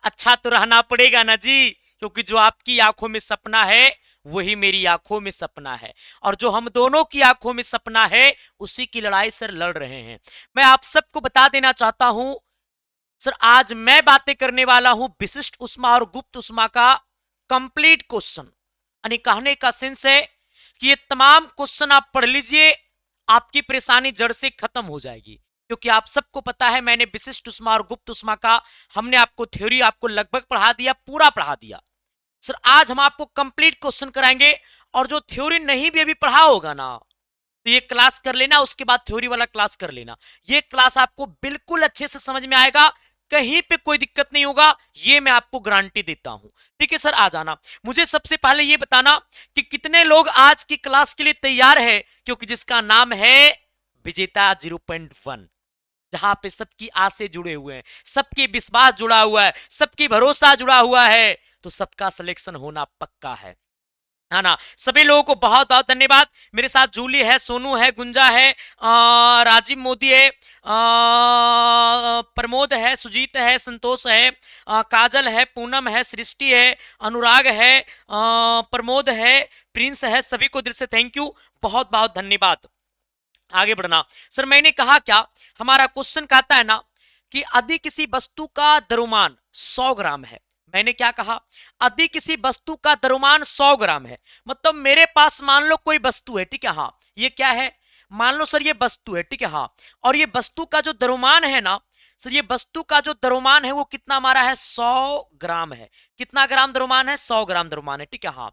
अच्छा तो रहना पड़ेगा ना जी, क्योंकि जो आपकी आंखों में सपना है वही मेरी आंखों में सपना है, और जो हम दोनों की आंखों में सपना है उसी की लड़ाई सर लड़ रहे हैं। मैं आप सबको बता देना चाहता हूं सर, आज मैं बातें करने वाला हूं विशिष्ट उष्मा और गुप्त उष्मा का कंप्लीट क्वेश्चन। यानी कहने का सेंस है कि ये तमाम क्वेश्चन आप पढ़ लीजिए, आपकी परेशानी जड़ से खत्म हो जाएगी। क्योंकि आप सबको पता है मैंने विशिष्ट उष्मा और गुप्त उष्मा का हमने आपको थ्योरी आपको लगभग पढ़ा दिया, पूरा पढ़ा दिया। सर आज हम आपको कंप्लीट क्वेश्चन कराएंगे, और जो थ्योरी नहीं भी अभी पढ़ा होगा ना, तो ये क्लास कर लेना, उसके बाद थ्योरी वाला क्लास कर लेना। ये क्लास आपको बिल्कुल अच्छे से समझ में आएगा, कहीं पे कोई दिक्कत नहीं होगा, ये मैं आपको गारंटी देता हूं। ठीक है सर, आ जाना। मुझे सबसे पहले ये बताना कि कितने लोग आज की क्लास के लिए तैयार है, क्योंकि जिसका नाम है विजेता 0.1, जहां पे सबकी आसे जुड़े हुए हैं, सबकी विश्वास जुड़ा हुआ है, सबकी भरोसा जुड़ा हुआ है, तो सबका सिलेक्शन होना पक्का है ना। सभी लोगों को बहुत बहुत धन्यवाद। मेरे साथ जूली है, सोनू है, गुंजा है, राजीव मोदी है, प्रमोद है, सुजीत है, संतोष है, काजल है, पूनम है, सृष्टि है, अनुराग है, प्रमोद है, प्रिंस है। सभी को दिल से थैंक यू, बहुत बहुत धन्यवाद। आगे बढ़ना सर, मैंने कहा क्या, हमारा क्वेश्चन कहता है ना कि यदि किसी वस्तु का द्रव्यमान 100 ग्राम है। मैंने क्या कहा, यदि किसी वस्तु का द्रव्यमान 100 ग्राम है, मतलब मेरे पास मान लो कोई वस्तु है, ठीक है, हाँ ये क्या है, मान लो सर ये वस्तु है, ठीक है, हाँ, और ये वस्तु का जो द्रव्यमान है ना सर, ये वस्तु का जो द्रव्यमान है वो कितना हमारा है, 100 ग्राम है। कितना ग्राम द्रव्यमान है, 100 ग्राम द्रव्यमान है, ठीक है, हाँ।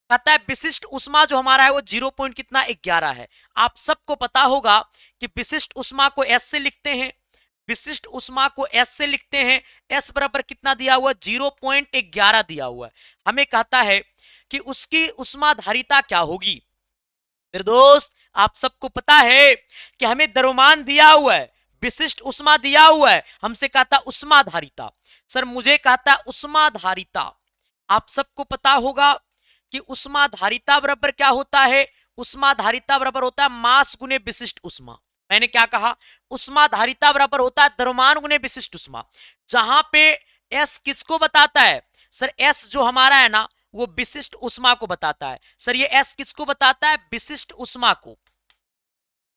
कहता है विशिष्ट उष्मा जो हमारा है वो 0 पॉइंट कितना 11 है। आप सबको पता होगा कि विशिष्ट उष्मा को एस से लिखते हैं, विशिष्ट उष्मा को एस से लिखते हैं। एस बराबर कितना दिया हुआ है, 0.11 दिया हुआ है। हमें कहता है कि उसकी उष्मा धारिता क्या होगी। फिर दोस्त आप सबको पता है कि हमें द्रव्यमान दिया हुआ है, विशिष्ट उष्मा दिया हुआ है, हमसे कहता उष्मा धारिता। सर मुझे कहता उष्मा धारिता, आप सबको पता होगा कि उष्मा धारिता बराबर क्या होता है, उष्मा धारिता बराबर होता है मास गुने विशिष्ट उष्मा। मैंने क्या कहा, उष्मा धारिता बराबर होता है द्रव्यमान गुने विशिष्ट उष्मा। जहां पे एस किसको बताता है सर, एस जो हमारा है ना वो विशिष्ट उष्मा को बताता है। सर ये एस किसको बताता है, विशिष्ट उष्मा को।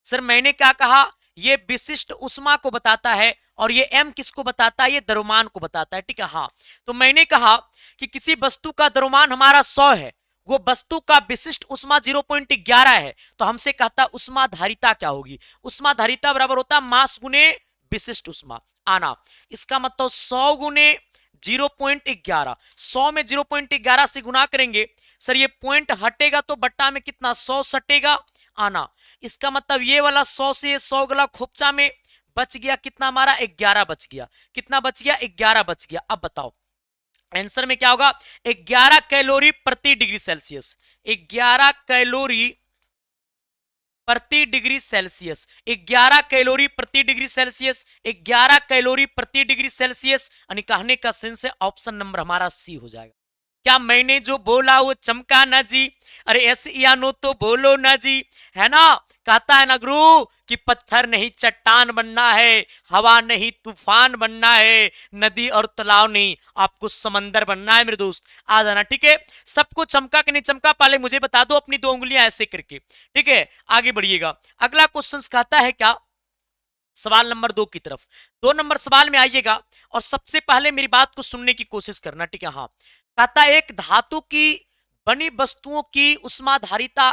सर मैंने क्या कहा, ये विशिष्ट उष्मा को बताता है, और ये एम किसको बताता है, ये द्रव्यमान को बताता है, ठीक है, हाँ। तो मैंने कहा कि किसी वस्तु का द्रव्यमान हमारा 100 है, वो वस्तु का विशिष्ट उष्मा 0.11 है, तो हमसे कहता है उष्मा धारिता क्या होगी। उष्मा धारिता बराबर होता है मास गुने विशिष्ट उष्मा। आना, इसका मतलब 100 गुने 0.11, 100 में 0.11 से गुना करेंगे सर, ये पॉइंट हटेगा तो बट्टा में कितना 100 सटेगा। आना, इसका मतलब ये वाला 100 से 100 गला खोपचा में बच गया कितना हमारा, 11 बच गया। कितना बच गया, 11 बच गया। अब बताओ आंसर में क्या होगा, 11 कैलोरी प्रति डिग्री सेल्सियस, 11 कैलोरी प्रति डिग्री सेल्सियस, 11 कैलोरी प्रति डिग्री सेल्सियस, 11 कैलोरी प्रति डिग्री सेल्सियस। यानी कहने का सेंस है ऑप्शन नंबर हमारा सी हो जाएगा। क्या मैंने जो बोला वो चमका ना जी, अरे एस या नो तो बोलो ना जी, है ना। कहता है ना गुरु कि पत्थर नहीं चट्टान बनना है, हवा नहीं तूफान बनना है, नदी और तालाब नहीं आपको समंदर बनना है। मेरे दोस्त आ जाना, ठीक है। सबको चमका कि नहीं चमका पहले मुझे बता दो अपनी 2 उंगलियां ऐसे करके, ठीक है। आगे बढ़िएगा, अगला क्वेश्चन कहता है क्या, सवाल नंबर 2 की तरफ। 2 नंबर सवाल में आइएगा, और सबसे पहले मेरी बात को सुनने की कोशिश करना, ठीक है, हाँ। कहता है एक धातु की बनी वस्तुओं की उष्माधारिता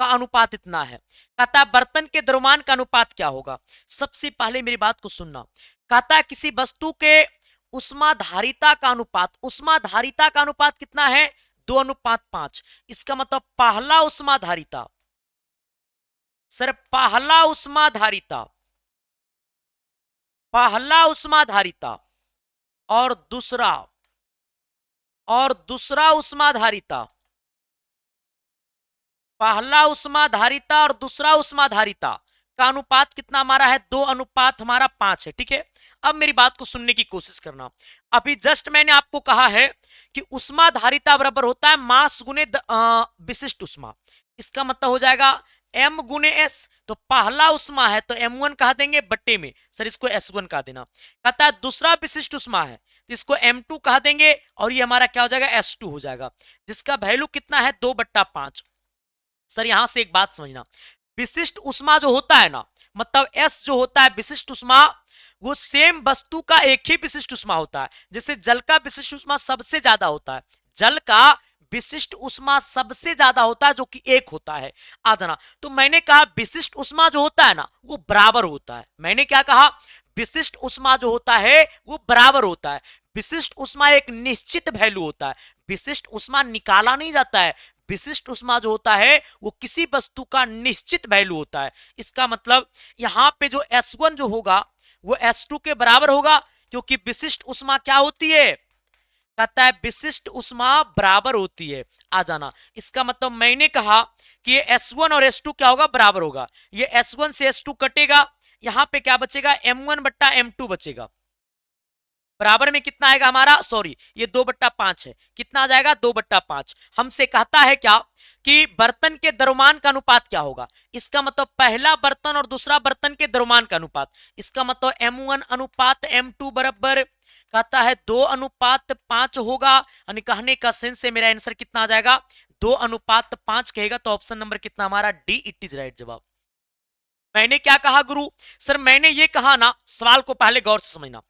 का अनुपात इतना है। कहता है बर्तन के द्रव्यमान का अनुपात क्या होगा। सबसे पहले मेरी बात को सुनना। कहता है किसी वस्तु के उष्माधारिता का अनुपात, उष्माधारिता का अनुपात कितना है, 2:5। इसका मतलब पहला उष्माधारिता सर, पहला उष्माधारिता, पहला उष्माधारिता और दूसरा उष्माधारिता, पहला उष्माधारिता और दूसरा उष्माधारिता का अनुपात कितना हमारा है, 2:5 है, ठीक है। अब मेरी बात को सुनने की कोशिश करना। अभी जस्ट मैंने आपको कहा है कि उष्माधारिता बराबर होता है मास गुने विशिष्ट उष्मा। इसका मतलब हो जाएगा m गुने s। तो पहला उष्मा है तो m1 कह देंगे बट्टे में, सर इसको s1 कह देना। कहता है दूसरा विशिष्ट उष्मा है, तो इसको M2 कह देंगे और ये हमारा क्या हो जाएगा S2 हो जाएगा, जिसका वैल्यू कितना है 2/5। सर यहां से एक बात समझना, विशिष्ट उष्मा जो होता है ना, मतलब S जो होता है विशिष्ट उष्मा, वो सेम वस्तु का एक ही विशिष्ट उष्मा होता है। जैसे जल का विशिष्ट उष्मा सबसे ज्यादा होता है, जल का विशिष्ट उष्मा सबसे ज्यादा होता है जो कि 1 होता है। आ जाना, तो मैंने कहा विशिष्ट उष्मा जो होता है ना वो बराबर होता है। मैंने क्या कहा, विशिष्ट उष्मा जो होता है वो बराबर होता है। विशिष्ट उष्मा एक निश्चित वैल्यू होता है, विशिष्ट उष्मा निकाला नहीं जाता है। विशिष्ट उष्मा जो होता है वो किसी वस्तु का निश्चित वैल्यू होता है। इसका मतलब यहां पे जो S1 जो होगा वो S2 के बराबर होगा, क्योंकि विशिष्ट उष्मा क्या होती है, कहता है विशिष्ट उष्मा बराबर होती है। आ जाना, इसका मतलब मैंने कहा कि ये S1 और S2 क्या होगा, बराबर होगा। ये S1 से S2 कटेगा, यहां पे क्या बचेगा, M1/M2 बचेगा। बराबर में कितना आएगा हमारा, सॉरी ये 2/5 है, कितना आ जाएगा 2/5। हमसे कहता है क्या कि बर्तन के द्रव्यमान का अनुपात क्या होगा। इसका मतलब पहला बर्तन और दूसरा बर्तन के द्रव्यमान का अनुपात, इसका मतलब M1/M2 बराबर कहता है 2/5 होगा। यानी कहने का सेंस से मेरा आंसर कितना आ जाएगा, 2/5 कहेगा। तो ऑप्शन नंबर कितना हमारा डी, इट इज राइट जवाब। मैंने क्या कहा गुरु, सर मैंने ये कहा ना, सवाल को पहले गौर से समझना।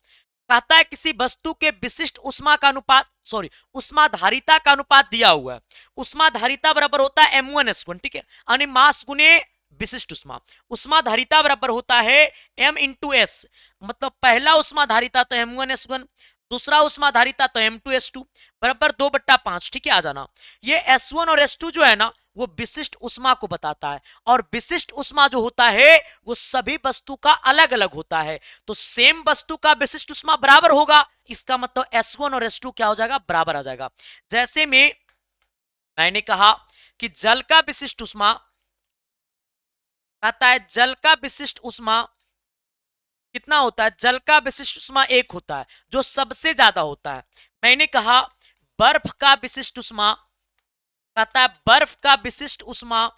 कहता है किसी वस्तु के विशिष्ट उष्मा का अनुपात, सॉरी उष्माधारिता का अनुपात दिया हुआ है। उष्माधारिता बराबर होता है M1S1, ठीक है, यानी मास गुने विशिष्ट उष्मा। उष्माधारिता बराबर होता है M×S, मतलब पहला उष्माधारिता तो M1S1, दूसरा उष्माधारिता तो M2S2 बराबर 2/5, ठीक है। आ जाना, ये S1 और S2 जो है ना वो विशिष्ट उष्मा को बताता है, और विशिष्ट उष्मा जो होता है वो सभी वस्तु का अलग अलग होता है। तो सेम वस्तु का विशिष्ट उष्मा बराबर होगा, इसका मतलब S1 और S2 क्या हो जाएगा, बराबर आ जाएगा। जैसे में मैंने कहा कि जल का विशिष्ट उष्मा, कहता है जल का विशिष्ट उष्मा कितना होता है, जल का विशिष्ट उष्मा 1 होता है जो सबसे ज्यादा होता है। मैंने कहा बर्फ का विशिष्ट उष्मा, कहता है बर्फ का विशिष्ट उष्मा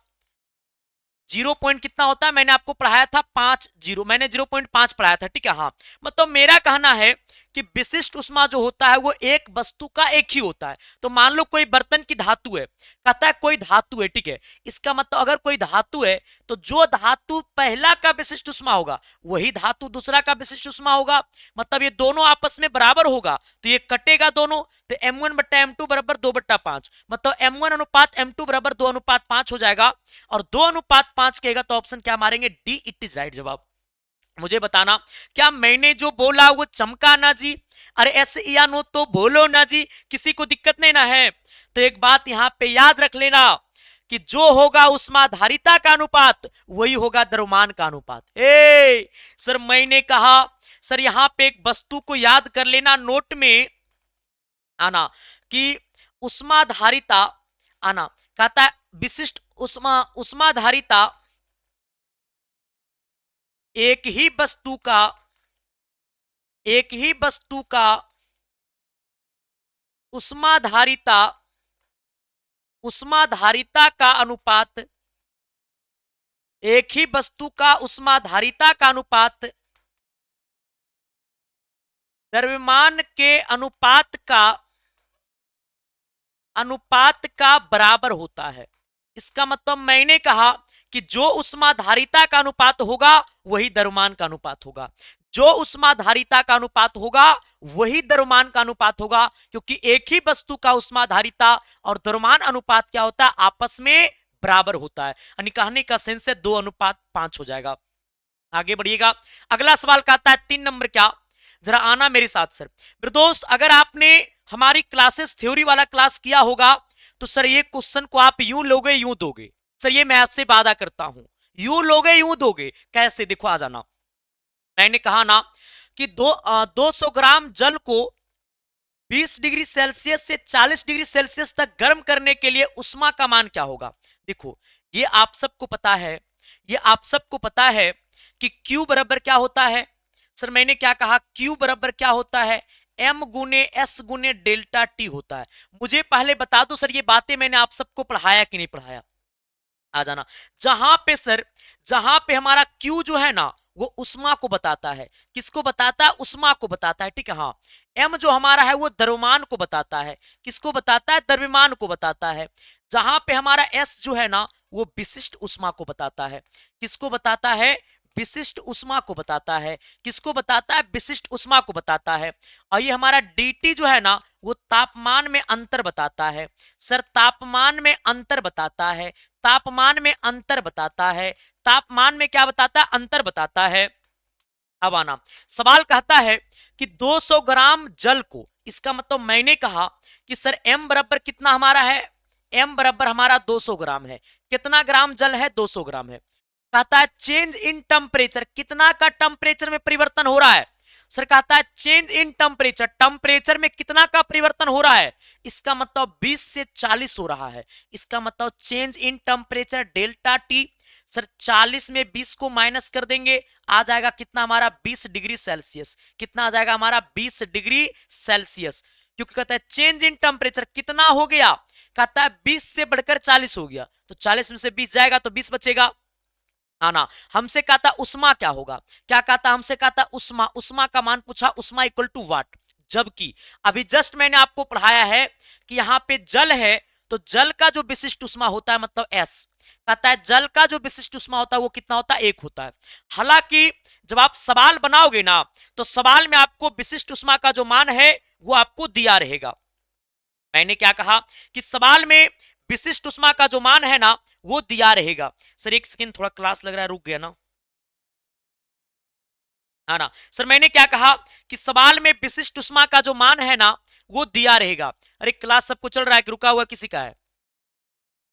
0 पॉइंट कितना होता है, मैंने आपको पढ़ाया था 5, 0 मैंने 0.5 पढ़ाया था, ठीक है। हाँ, मतलब मेरा कहना है कि विशिष्ट उष्मा जो होता है वो एक वस्तु का एक ही होता है। तो मान लो कोई बर्तन की धातु है, कहता है कोई धातु है, ठीक है। इसका मतलब अगर कोई धातु है तो जो धातु पहला का विशिष्ट उष्मा होगा वही धातु दूसरा का विशिष्ट उष्मा होगा, मतलब ये दोनों आपस में बराबर होगा, तो ये कटेगा दोनों, तो M1/M2 बराबर 2/5, मतलब M1/M2 बराबर 2/5 हो जाएगा। और 2/5 कहेगा तो ऑप्शन क्या मारेंगे, डी, इट इज राइट जवाब। मुझे बताना क्या मैंने जो बोला वो चमका ना जी, अरे ऐसे या नो तो बोलो ना जी, किसी को दिक्कत नहीं ना है। तो एक बात यहां पे याद रख लेना कि जो होगा उष्माधारिता का अनुपात वही होगा द्रव्यमान का अनुपात। सर मैंने कहा, सर यहां पे एक वस्तु को याद कर लेना, नोट में आना कि उष्माधारिता, आना कहता है विशिष्ट उष्माधारिता एक ही वस्तु का उष्माधारिता का अनुपात, एक ही वस्तु का उष्माधारिता का अनुपात द्रव्यमान के अनुपात का बराबर होता है। इसका मतलब मैंने कहा कि जो उष्माधारिता का अनुपात होगा वही द्रव्यमान का अनुपात होगा, जो उष्माधारिता का अनुपात होगा वही द्रव्यमान का अनुपात होगा, क्योंकि एक ही वस्तु का उष्माधारिता और द्रव्यमान अनुपात क्या होता है, आपस में बराबर होता है। यानी कहने का सेंस है 2/5 हो जाएगा। आगे बढ़िएगा, अगला सवाल कहता है 3 नंबर क्या, जरा आना मेरे साथ सर। मेरे दोस्त अगर आपने हमारी क्लासेस थ्योरी वाला क्लास किया होगा तो सर ये क्वेश्चन को आप यूं लोगे यूं दोगे, सर ये मैं आपसे वादा करता हूं, यूं लोगे यूं दोगे। कैसे, देखो आ जाना, मैंने कहा ना कि 200 ग्राम जल को 20 डिग्री सेल्सियस से 40 डिग्री सेल्सियस तक गर्म करने के लिए उष्मा का मान क्या होगा। देखो ये आप सबको पता है, ये आप सबको पता है कि Q बराबर क्या होता है। सर मैंने क्या कहा, Q बराबर क्या होता है, M×S×डेल्टा T होता है। मुझे पहले बता दो सर ये बातें मैंने आप सबको पढ़ाया कि नहीं पढ़ाया। आ जाना, जहां पे सर, जहां पे हमारा Q जो है ना वो उष्मा को बताता है, किसको बताता है, उष्मा को बताता है, ठीक है। हाँ, m जो हमारा है वो द्रव्यमान को बताता है। किसको बताता है? द्रव्यमान को बताता है। जहां पे हमारा s जो है ना वो विशिष्ट ऊष्मा को बताता है। किसको बताता है? विशिष्ट ऊष्मा को बताता है। किसको बताता है? विशिष्ट ऊष्मा को बताता है। और ये हमारा dt जो है ना वो तापमान में अंतर बताता है। सर तापमान में अंतर बताता है। तापमान में अंतर बताता है। तापमान में क्या बताता है? अंतर बताता है। अब आना सवाल कहता है कि 200 ग्राम जल को, इसका मतलब मैंने कहा कि सर m बराबर कितना हमारा है? m बराबर हमारा 200 ग्राम है। कितना ग्राम जल है? 200 ग्राम है। कहता है चेंज इन टेम्परेचर, कितना का टेम्परेचर में परिवर्तन हो रहा है? सर कहता है चेंज इन टेम्परेचर, टेम्परेचर में कितना का परिवर्तन हो रहा है? इसका मतलब 20 से 40 हो रहा है। इसका मतलब change in temperature delta T. Sir 40 में 20 को माइनस कर देंगे, आ जाएगा कितना हमारा? 20 डिग्री सेल्सियस। कितना आ जाएगा हमारा? 20 डिग्री सेल्सियस। क्योंकि कहता है चेंज इन टेम्परेचर कितना हो गया? कहता है 20 से बढ़कर 40 हो गया, तो 40 में से 20 जाएगा तो 20 बचेगा। आना हमसे कहता उष्मा क्या होगा? क्या कहता? हमसे कहता उष्मा। उष्मा का मान पूछा, उष्मा इक्वल टू वाट। जबकि अभी जस्ट मैंने आपको पढ़ाया है कि यहां पे जल है, तो जल का जो विशिष्ट उष्मा होता है मतलब एस, कहता है जल का जो विशिष्ट उष्मा होता है वो कितना होता है? 1 होता है। हालांकि जब आप सवाल बनाओगे ना तो सवाल में आपको विशिष्ट उष्मा का जो मान है वो आपको दिया रहेगा। मैंने क्या कहा कि सवाल में विशिष्ट उष्मा का जो मान है ना वो दिया रहेगा। सर एक सेकंड, थोड़ा क्लास लग रहा है, रुक गया ना। हाँ ना सर, मैंने क्या कहा कि सवाल में विशिष्ट उष्मा का जो मान है ना वो दिया रहेगा। अरे क्लास सबको चल रहा है कि रुका हुआ किसी का है?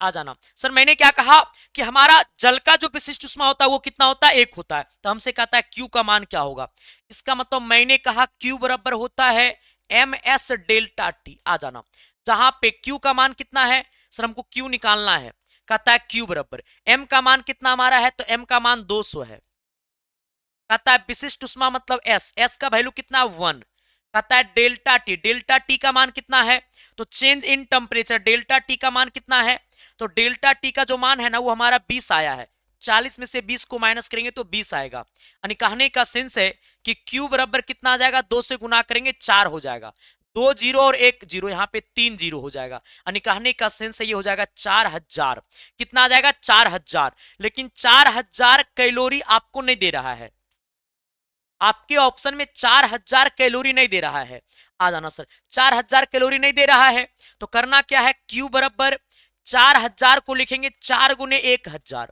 आ जाना। सर मैंने क्या कहा कि हमारा जल का जो विशिष्ट उष्मा होता है वो कितना होता है? 1 होता है। तो हमसे कहता है Q का मान क्या होगा? इसका मतलब मैंने कहा Q बराबर होता है ms डेल्टा टी। आ जाना, जहां पे Q का मान कितना है? सर हमको Q निकालना है। कहता है Q बराबर m का मान कितना हमारा है? तो m का मान 200 है। कहता है विशिष्ट उष्मा मतलब s का वैल्यू कितना? 1। कहता है डेल्टा टी, डेल्टा टी का मान कितना है? तो change in temperature, delta T का मान कितना है? तो डेल्टा टी का जो मान है ना वो हमारा 20 आया है। 40 में से 20 को माइनस करेंगे तो 20 आएगा। यानी कहने का सेंस है कि Q बराबर कितना आ जाएगा? 2 से गुना करेंगे 4 हो जाएगा। 2 जीरो और 1 जीरो, यहाँ पे 3 जीरो हो जाएगा। यानी कहने का सेंस ये हो जाएगा 4000। कितना आ जाएगा? 4000। लेकिन 4000 कैलोरी आपको नहीं दे रहा है, आपके ऑप्शन में 4000 कैलोरी नहीं दे रहा है। आ जाना सर, 4000 कैलोरी नहीं दे रहा है तो करना क्या है? Q बराबर 4000 को लिखेंगे 4 गुने 1000।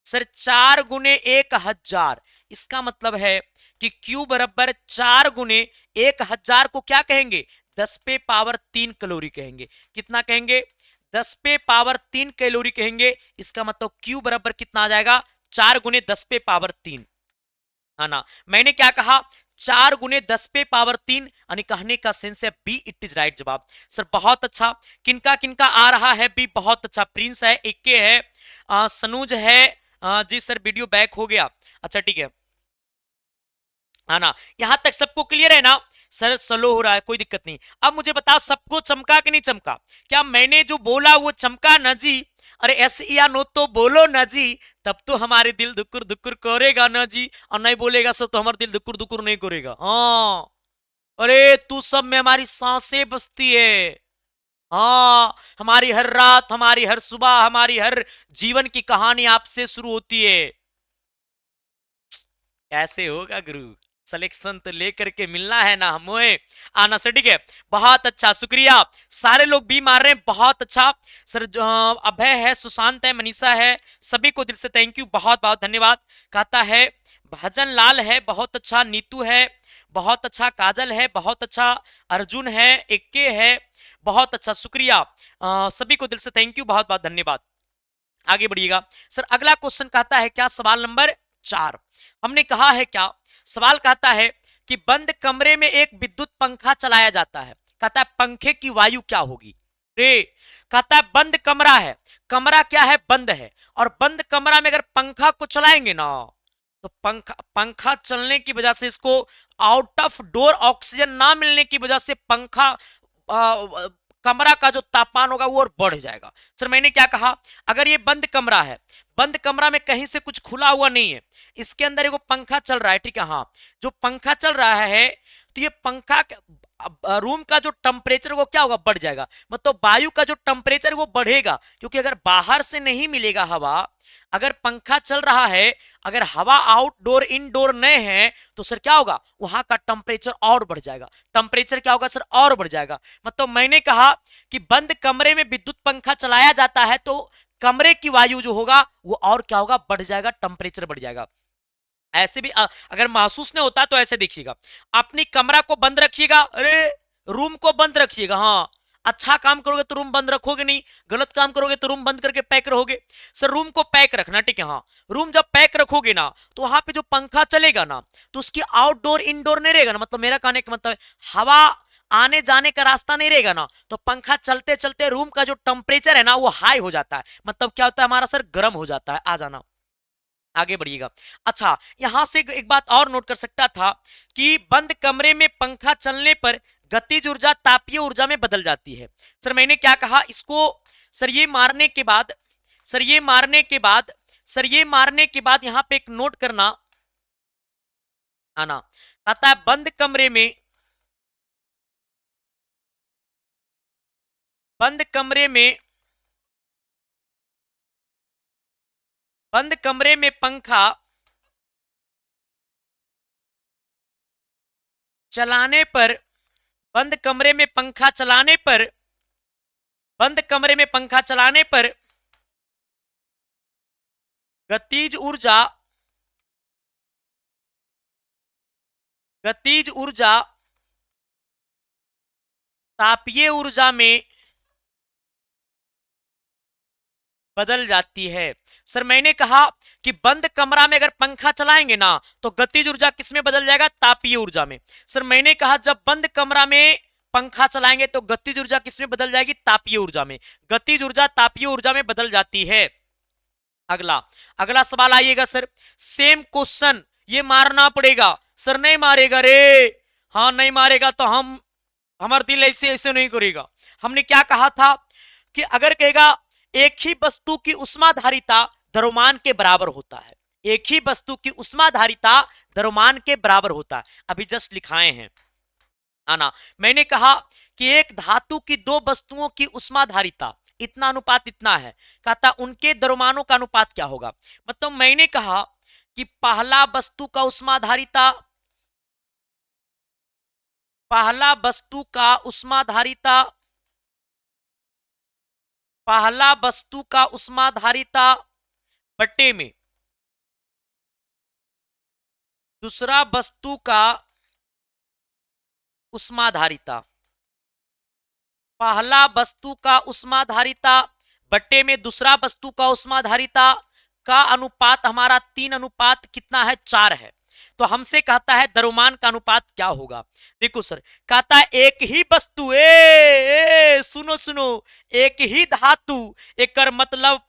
सर 4 गुने 1000, इसका मतलब है कि Q बराबर 4 गुने 1000 को क्या कहेंगे? 10 पे पावर 3 कैलोरी कहेंगे। कितना कहेंगे? 10 पे पावर 3 कैलोरी कहेंगे। इसका मतलब Q बराबर कितना आ जाएगा? 4 गुने 10 पे पावर 3। है ना, मैंने क्या कहा? 4 गुने 10 पे पावर 3। यानी कहने का सेंस है बी, इट इज राइट जवाब। सर बहुत अच्छा। किनका किनका आ रहा है बी? बहुत अच्छा। प्रिंस है, इक्के है, सनूज है। जी सर वीडियो बैक हो गया। अच्छा ठीक है ना, यहां तक सबको क्लियर है ना? सर स्लो हो रहा है, कोई दिक्कत नहीं। अब मुझे बताओ सबको चमका कि नहीं चमका? क्या मैंने जो बोला वो चमका ना जी? अरे एस या नो तो बोलो ना जी, तब तो हमारे दिल दुकुर दुकुर करेगा ना जी। और नहीं बोलेगा सो तो हमारा दिल दुकुर दुकुर नहीं करेगा। हाँ, अरे तू सब में हमारी सांसें बसती है। हाँ, हमारी हर रात, हमारी हर सुबह, हमारी हर जीवन की कहानी आपसे शुरू होती है। कैसे होगा गुरु? सिलेक्शन तो लेकर के मिलना है ना हमें। आना सर, ठीक है। बहुत अच्छा, शुक्रिया। सारे लोग भी मार रहे हैं, बहुत अच्छा सर। अभय है, सुशांत है, मनीषा है, सभी को दिल से थैंक यू, बहुत बहुत धन्यवाद। कहता है भजन लाल है, बहुत अच्छा। नीतू है, बहुत अच्छा। काजल है, बहुत अच्छा। अर्जुन है, इक्के है, बहुत अच्छा, शुक्रिया। सभी को दिल से थैंक यू, बहुत बहुत धन्यवाद। आगे बढ़िएगा सर। अगला क्वेश्चन कहता है क्या? सवाल नंबर 4 हमने कहा है क्या? सवाल कहता है कि बंद कमरे में एक विद्युत पंखा चलाया जाता है। कहता है पंखे की वायु क्या होगी? रे, कहता है बंद कमरा है, कमरा क्या है? बंद है। और बंद कमरा में अगर पंखा को चलाएंगे ना तो पंखा चलने की वजह से, इसको आउट ऑफ डोर ऑक्सीजन ना मिलने की वजह से पंखा कमरा का जो तापमान होगा वो और बढ़ जाएगा। सर मैंने क्या कहा? अगर ये बंद कमरा है, बंद कमरा में कहीं से कुछ खुला हुआ नहीं है, इसके अंदर एगो पंखा चल रहा है, ठीक है? हाँ, जो पंखा चल रहा है तो ये पंखा रूम का जो टेम्परेचर वो क्या होगा, बढ़ जाएगा, मतलब वायु का जो टेम्परेचर वो बढ़ेगा, क्योंकि अगर बाहर से नहीं मिलेगा हवा, अगर पंखा चल रहा है, अगर हवा आउटडोर इनडोर नहीं है, तो सर क्या होगा, वहां का टेम्परेचर और बढ़ जाएगा। टेम्परेचर क्या होगा सर, और बढ़ जाएगा। मतलब मैंने कहा कि बंद कमरे में विद्युत पंखा चलाया जाता है तो कमरे की वायु जो होगा वो और क्या होगा, बढ़ जाएगा, टेम्परेचर बढ़ जाएगा। ऐसे भी अगर महसूस नहीं होता तो ऐसे देखिएगा, अपनी कमरा को बंद रखिएगा, अरे रूम को बंद रखिएगा, हाँ अच्छा काम करोगे तो रूम बंद रखोगे नहीं, गलत काम करोगे तो रूम बंद करके पैक रहोगे। सर रूम को पैक रखना, ठीक है, हाँ रूम जब पैक रखोगे ना तो वहां पे जो पंखा चलेगा ना तो उसकी आउटडोर इनडोर नहीं रहेगा ना, मतलब मेरा कहने का मतलब हवा आने जाने का रास्ता नहीं रहेगा ना, तो पंखा चलते चलते रूम का जो टेम्परेचर है ना वो हाई हो जाता है, मतलब क्या होता है हमारा सर, गर्म हो जाता है। आ जाना, आगे बढ़िएगा। अच्छा, यहां से एक बात और नोट कर सकता था कि बंद कमरे में पंखा चलने पर गतिज ऊर्जा तापीय ऊर्जा में बदल जाती है। सर मैंने क्या कहा इसको, सर ये मारने के बाद, सर ये मारने के बाद, सर ये मारने के बाद यहां पे एक नोट करना आना, कहता है बंद कमरे में, बंद कमरे में, बंद कमरे में पंखा चलाने पर, बंद कमरे में पंखा चलाने पर, बंद कमरे में पंखा चलाने पर गतिज ऊर्जा, गतिज ऊर्जा तापीय ऊर्जा में बदल जाती है। सर मैंने कहा कि बंद कमरा में अगर पंखा चलाएंगे ना तो गतिज ऊर्जा किस में बदल जाएगा, तापीय ऊर्जा में। सर मैंने कहा जब बंद कमरा में पंखा चलाएंगे तो गतिज ऊर्जा किस में बदल जाएगी, तापीय ऊर्जा में। गतिज ऊर्जा तापीय ऊर्जा में बदल जाती है। अगला, अगला सवाल आइएगा सर, सेम क्वेश्चन, ये मारना पड़ेगा। सर नहीं मारेगा रे, हाँ नहीं मारेगा तो हम, हमारा दिल ऐसे ऐसे नहीं करेगा। हमने क्या कहा था कि अगर कहेगा एक ही वस्तु की उष्माधारिता द्रव्यमान के बराबर होता है, एक ही वस्तु की उष्माधारिता द्रव्यमान के बराबर होता है, अभी जस्ट लिखाए हैं आना। मैंने कहा कि एक धातु की दो वस्तुओं की उष्माधारिता इतना अनुपात इतना है, कहता उनके द्रव्यमानों का अनुपात क्या होगा। मतलब मैंने कहा कि पहला वस्तु का उष्माधारिता, पहला वस्तु का उष्माधारिता, पहला वस्तु का उष्माधारिता बट्टे में दूसरा वस्तु का उष्माधारिता, पहला वस्तु का उष्माधारिता बट्टे में दूसरा वस्तु का उष्माधारिता का अनुपात हमारा 3 अनुपात कितना है, 4 है। तो हमसे कहता है द्रव्यमान का अनुपात क्या होगा। देखो सर, कहता है एक ही वस्तु, सुनो सुनो, एक ही धातु, एक मतलब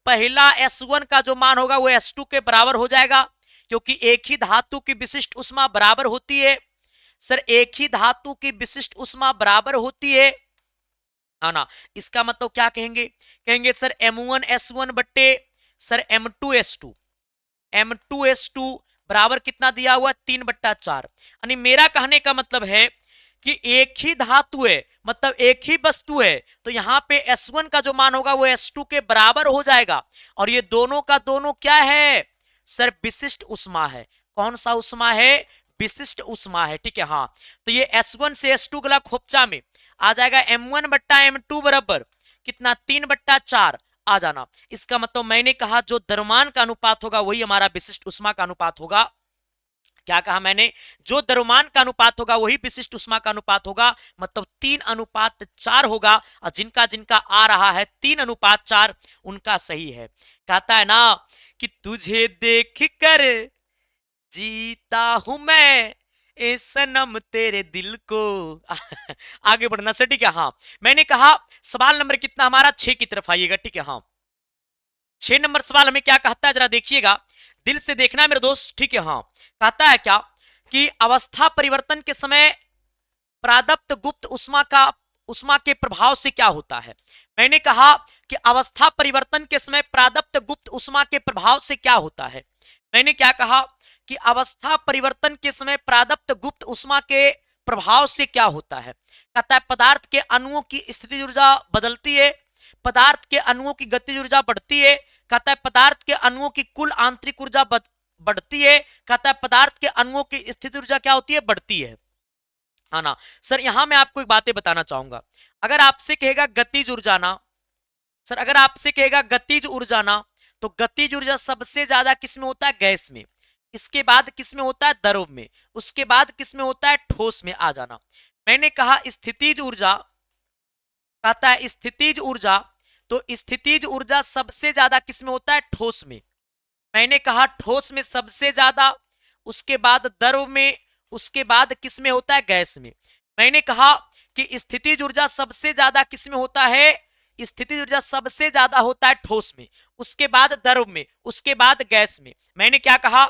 पहला S1 का जो मान होगा वो S2 के बराबर हो जाएगा, क्योंकि एक ही धातु की विशिष्ट उष्मा बराबर होती है। सर एक ही धातु की विशिष्ट उष्मा बराबर होती है ना, इसका मतलब क्या कहेंगे, कहेंगे सर M1S1 बट्टे सर M2S2, M2S2 बराबर कितना दिया हुआ, 3/4। यानी मेरा कहने का मतलब है कि एक ही धातु है, मतलब एक ही वस्तु है, तो यहां पे S1 का जो मान होगा वो S2 के बराबर हो जाएगा, और ये दोनों का दोनों क्या है सर, विशिष्ट उष्मा है। कौन सा उष्मा है, विशिष्ट उष्मा है, ठीक है। हाँ तो ये S1 से S2 गला खोपचा में आ जाएगा M1/M2 बराबर कितना, 3/4 आ जाना। इसका मतलब मैंने कहा जो द्रव्यमान का अनुपात होगा वही हमारा विशिष्ट उष्मा का अनुपात होगा। क्या कहा मैंने, जो द्रव्यमान का अनुपात होगा वही विशिष्ट उष्मा का अनुपात होगा, मतलब 3/4 होगा, और जिनका जिनका आ रहा है 3/4 उनका सही है। कहता है ना कि तुझे देख कर जीता हूं मैं ए सनम तेरे दिल को। आगे बढ़ना सर, ठीक है। हाँ मैंने कहा सवाल नंबर कितना हमारा, 6 की तरफ आइएगा, ठीक है। हाँ 6 नंबर सवाल हमें क्या कहता है, जरा देखिएगा, दिल से देखना मेरे दोस्त, ठीक है। हाँ कहता है क्या कि अवस्था परिवर्तन के समय प्रादप्त गुप्त उष्मा के प्रभाव से क्या होता है। मैंने कहा कि अवस्था परिवर्तन के समय प्रादप्त गुप्त उष्मा के प्रभाव से क्या होता है। मैंने क्या कहा कि अवस्था परिवर्तन के समय प्रादप्त गुप्त उष्मा के प्रभाव से क्या होता है। कहता है पदार्थ के अणुओं की स्थितिज ऊर्जा बदलती है, पदार्थ के अणुओं की गतिज ऊर्जा बढ़ती है। कहता है पदार्थ के अणुओं की कुल आंतरिक ऊर्जा बढ़ती है। कहता है पदार्थ के अणुओं की स्थिति ऊर्जा क्या होती है, बढ़ती है ना। सर यहां मैं आपको एक बातें बताना चाहूंगा, अगर आपसे कहेगा गतिज ऊर्जा ना, सर अगर आपसे कहेगा गतिज ऊर्जा ना, तो गतिज ऊर्जा सबसे ज्यादा किसमें होता है, गैस में। इसके बाद किसमें होता है, द्रव में। उसके बाद किसमें होता है, ठोस में। आ जाना, मैंने कहा स्थितिज ऊर्जा, कहता है स्थितिज ऊर्जा, तो स्थितिज ऊर्जा सबसे ज्यादा किसमें होता है, ठोस में। मैंने कहा ठोस में सबसे ज्यादा, उसके बाद द्रव में, उसके बाद किसमें होता है, गैस में। मैंने कहा कि स्थितिज ऊर्जा सबसे ज्यादा किसमें होता है, स्थितिज ऊर्जा सबसे ज्यादा होता है ठोस में, उसके बाद द्रव में, उसके बाद गैस में। मैंने क्या कहा,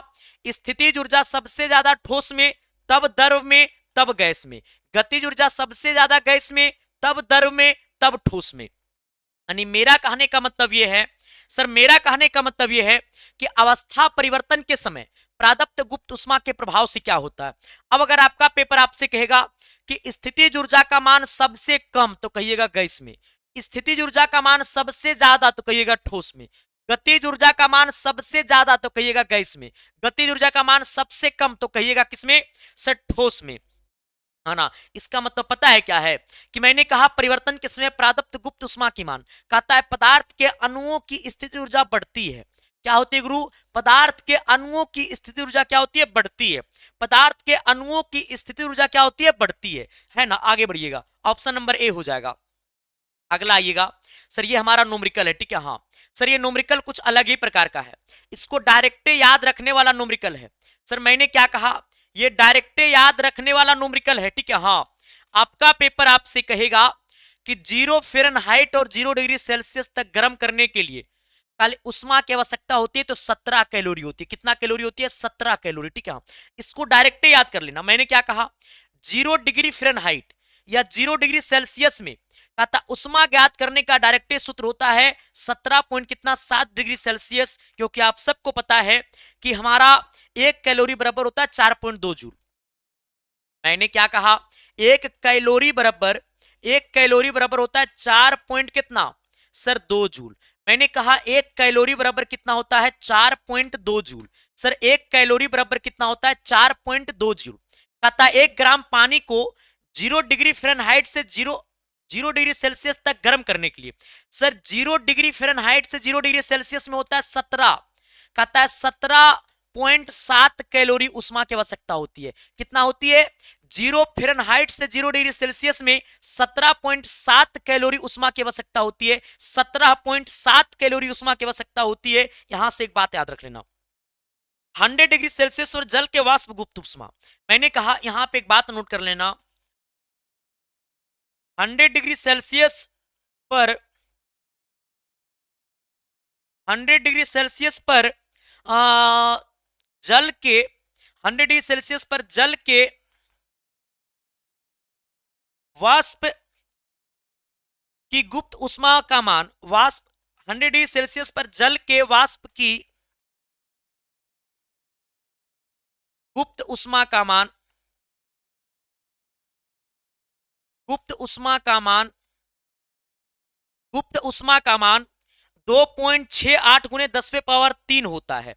स्थितिज ऊर्जा सबसे ज्यादा ठोस में, तब द्रव में, तब गैस में। गतिज ऊर्जा सबसे ज्यादा गैस में, तब द्रव में, तब ठोस में। यानी मेरा कहने का मतलब यह है, सर मेरा कहने का मतलब यह है कि अवस्था परिवर्तन के समय प्रादप्त गुप्त उष्मा के प्रभाव से क्या होता है। अब अगर आपका पेपर आपसे कहेगा कि स्थितिज ऊर्जा का मान सबसे कम, तो कहिएगा गैस में। स्थितिज ऊर्जा का मान सबसे ज्यादा, तो कहिएगा ठोस में। गतिज ऊर्जा का मान सबसे ज्यादा, तो कहिएगा गैस में। गतिज ऊर्जा का मान सबसे कम, तो कहिएगा किसमें, सर ठोस में, है ना। इसका मतलब पता है क्या है, कि मैंने कहा परिवर्तन के समय प्रादप्त गुप्त उष्मा की मान, कहता है पदार्थ के अणुओं की स्थिति ऊर्जा बढ़ती है। क्या होती है गुरु, पदार्थ के अणुओं की स्थिति ऊर्जा क्या होती है, बढ़ती है। पदार्थ के अणुओं की स्थिति ऊर्जा क्या होती है, बढ़ती है ना। आगे बढ़िएगा, ऑप्शन नंबर ए हो जाएगा। अगला आइएगा, सर ये हमारा न्यूमेरिकल है, ठीक है। हाँ सर ये न्यूमेरिकल कुछ अलग ही प्रकार का है, इसको डायरेक्ट याद रखने वाला न्यूमेरिकल है। सर मैंने क्या कहा, ये डायरेक्ट याद रखने वाला न्यूमेरिकल है, ठीक है। हाँ आपका पेपर आपसे कहेगा कि 0 फ़ारेनहाइट और 0 डिग्री सेल्सियस तक गर्म करने के लिए पहले उष्मा की आवश्यकता होती है, तो 17 कैलोरी होती है। कितना कैलोरी होती है, 17 कैलोरी, ठीक है। इसको डायरेक्ट याद कर लेना। मैंने क्या कहा, 0 डिग्री फ़ारेनहाइट या 0 डिग्री सेल्सियस में कहता उष्मा ज्ञात करने का डायरेक्ट सूत्र होता है 17 पॉइंट कितना 7 डिग्री सेल्सियस, क्योंकि आप सबको पता है कि हमारा 1 कैलोरी बराबर होता है 4.2 जूल। मैंने क्या कहा, 1 कैलोरी बराबर, 1 कैलोरी बराबर होता है 4 पॉइंट कितना सर 2 जूल। मैंने कहा 1 कैलोरी बराबर कितना होता है 4.2 जूल। सर 1 कैलोरी बराबर कितना होता है 4.2 जूल। कहता है 1 ग्राम पानी को 0 डिग्री फ़ारेनहाइट से 0 डिग्री सेल्सियस तक गर्म करने के लिए, सर 0 डिग्री फ़ारेनहाइट से 0 डिग्री सेल्सियस में होता है 17, कहता है 17.7 कैलोरी उष्मा की आवश्यकता होती है। कितना होती है, 0 फ़ारेनहाइट से 0 डिग्री सेल्सियस में 17.7 कैलोरी उष्मा की आवश्यकता होती है। 17.7 कैलोरी उष्मा की आवश्यकता होती है। यहां से एक बात याद रख लेना, 100 डिग्री सेल्सियस पर जल के वाष्प गुप्त उष्मा। मैंने कहा यहां पे एक बात नोट कर लेना, 100 डिग्री सेल्सियस पर 100 डिग्री सेल्सियस पर जल के 100 डिग्री सेल्सियस पर जल के वाष्प की गुप्त उष्मा का मान, वाष्प 100 डिग्री सेल्सियस पर जल के वाष्प की गुप्त उष्मा का मान, गुप्त उष्मा का मान, गुप्त उष्मा का मान 2.68 गुने 10⁻³ होता है।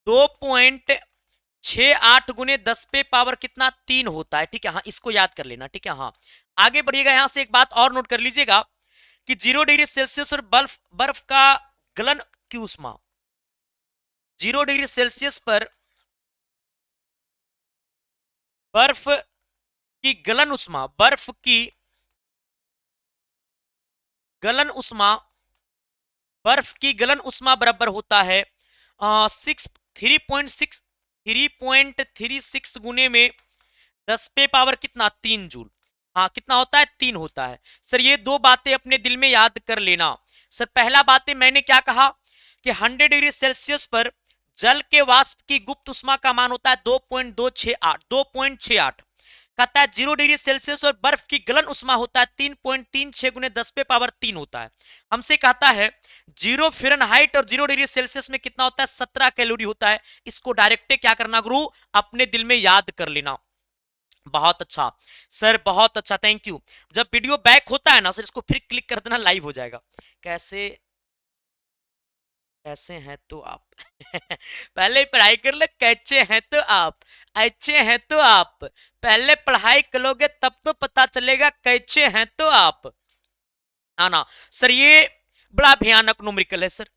2.68 गुने 10⁻³ कितना 3 होता है, ठीक है। हाँ इसको याद कर लेना, ठीक है। हाँ आगे बढ़िएगा, यहां से एक बात और नोट कर लीजिएगा कि 0 डिग्री सेल्सियस और बर्फ का गलन की उष्मा, 0 डिग्री सेल्सियस पर बर्फ की गलन उष्मा, बर्फ की गलन उष्मा, बर्फ की गलन उष्मा बराबर होता है 3.36 गुने में 10⁻³ कितना 3 जूल। हाँ कितना होता है, 3 होता है। सर ये दो बातें अपने दिल में याद कर लेना। सर पहला बातें मैंने क्या कहा कि 100 डिग्री सेल्सियस पर जल के वाष्प की गुप्त उष्मा का मान होता है 2.68, कहता है 0 डिग्री सेल्सियस और बर्फ की गलन उष्मा होता है 3.36 गुने 10 पे पावर 3 होता है। हमसे कहता है 0 फ़ारेनहाइट और 0 डिग्री सेल्सियस में कितना होता है 17 कैलोरी होता है। इसको डायरेक्ट क्या करना गुरु, अपने दिल में याद कर लेना। बहुत अच्छा सर, बहुत अच्छा, थैंक यू। जब वीडियो बैक होता है ना सर, इसको फिर क्लिक कर देना, लाइव हो जाएगा। कैसे कैसे हैं तो आप पहले पढ़ाई कर ले, कैसे हैं तो आप, अच्छे हैं तो आप, पहले पढ़ाई करोगे तब तो पता चलेगा कैसे हैं तो आप, आना। सर ये बड़ा भयानक न्यूमेरिकल है सर,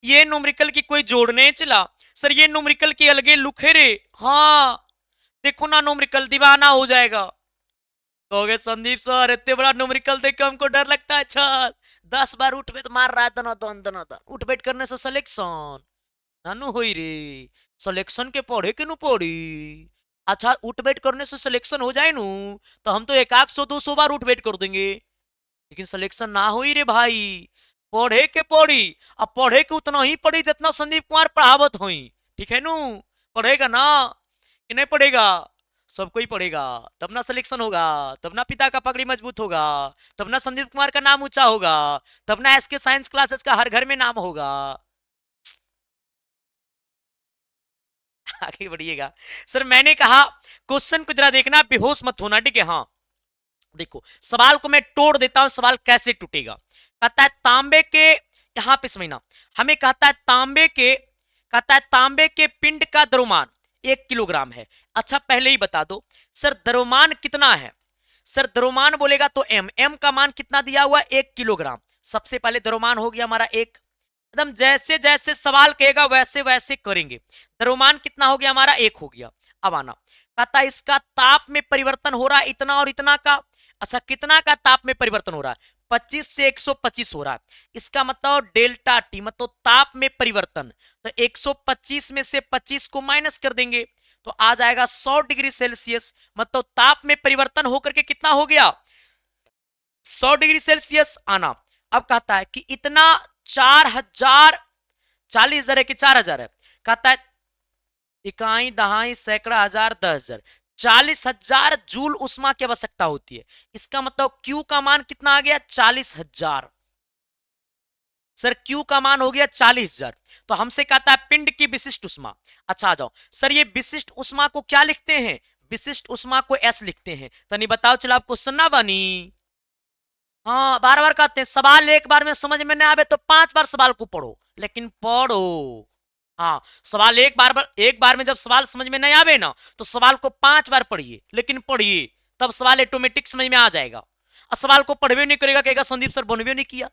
ये न्यूमेरिकल की कोई जोड़ नहीं चला सर, ये न्यूमेरिकल की अलगे लुक है रे। हाँ देखो ना, न्यूमेरिकल दीवाना हो जाएगा। कहोगे संदीप सर इतने बड़ा न्यूमेरिकल देख के हमको डर लगता है। चल 10 बार उठ बैठ मार रहा है, दना दन उठ बैठ करने से सिलेक्शन नानू होई रे, सिलेक्शन के पढ़े के नु पढ़ी। अच्छा उठ बैठ करने से सिलेक्शन हो जाए नु, तो हम तो 100-200 बार उठ बैठ कर देंगे, लेकिन सिलेक्शन ना होई रे भाई। पढ़े के पढ़ी, अब पढ़े के उतना ही पढ़ी जितना संदीप कुमार पढ़ावत होई, ठीक है नु। पढ़ेगा ना कि नहीं पढ़ेगा, सबको ही पढ़ेगा, तब ना सिलेक्शन होगा, तब ना पिता का पगड़ी मजबूत होगा, तब ना संदीप कुमार का नाम ऊंचा होगा, तब ना एसके साइंस क्लासेस का हर घर में नाम होगा। आगे बढ़िएगा सर, मैंने कहा क्वेश्चन को जरा देखना, बेहोश मत होना, ठीक है। हाँ देखो सवाल को मैं तोड़ देता हूं, सवाल कैसे टूटेगा। कहता है तांबे के, यहां पे समझना, हमें कहता है तांबे के पिंड का द्रव्यमान 1 किलोग्राम है। अच्छा पहले ही बता दो सर द्रव्यमान कितना है, सर द्रव्यमान बोलेगा तो एम का मान कितना दिया हुआ 1 किलोग्राम। सबसे पहले द्रव्यमान हो गया हमारा 1, एकदम जैसे जैसे सवाल कहेगा वैसे वैसे करेंगे। द्रव्यमान कितना हो गया हमारा 1 हो गया। अब आना, कहता है इसका ताप में परिवर्तन हो रहा है इतना और इतना का। अच्छा कितना का ताप में परिवर्तन हो रहा है, 25 से 125 हो रहा है। इसका मतलब डेल्टा टी मतलब ताप में परिवर्तन, तो 125 में से 25 को माइनस कर देंगे तो आ जाएगा 100 डिग्री सेल्सियस। मतलब ताप में परिवर्तन होकर के कितना हो गया 100 डिग्री सेल्सियस आना। अब कहता है कि इतना 4000, 40,000 है कि 4000 है, कहता है इकाई दहाई सैकड़ा हजार 10,000, 40,000 जूल उष्मा की आवश्यकता होती है। इसका मतलब Q का मान कितना आ गया 40,000। सर Q का मान हो गया 40,000, तो हमसे कहता है पिंड की विशिष्ट उष्मा। अच्छा आ जाओ सर, ये विशिष्ट उष्मा को क्या लिखते हैं, विशिष्ट उष्मा को S लिखते हैं। तो नहीं बताओ चलो आप क्वेश्चन ना बनी। हाँ बार बार कहते हैं सवाल एक बार में समझ में नहीं आवे तो 5 बार सवाल को पढ़ो, लेकिन पढ़ो। हाँ सवाल एक बार में जब सवाल समझ में नहीं आवे ना तो सवाल को 5 बार पढ़िए, लेकिन पढ़िए तब सवाल ऑटोमेटिक समझ में आ जाएगा। और सवाल को पढ़वे नहीं करेगा, कहेगा संदीप सर बनवे नहीं किया।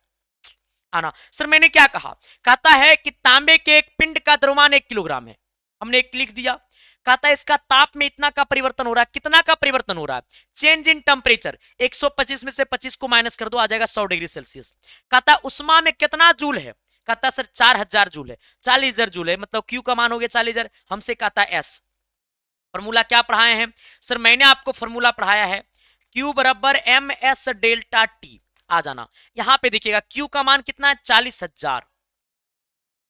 आना सर मैंने क्या कहा, कहता है कि तांबे के एक पिंड का द्रव्यमान 1 किलोग्राम है, हमने एक लिख दिया। कहता है इसका ताप में इतना का परिवर्तन हो रहा है, कितना का परिवर्तन हो रहा है, चेंज इन टेम्परेचर 125 में से 25 को माइनस कर दो आ जाएगा 100 डिग्री सेल्सियस। कहता है उष्मा में कितना जूल है, कहता सर 4000 जूल है, 40,000 जूल है, मतलब Q का मान हो गया 40,000। हमसे कहता है S, फॉर्मूला क्या पढ़ाए हैं सर, मैंने आपको फॉर्मूला पढ़ाया है Q बराबर MS डेल्टा T। आ जाना यहां पे देखिएगा Q का मान कितना है 40,000,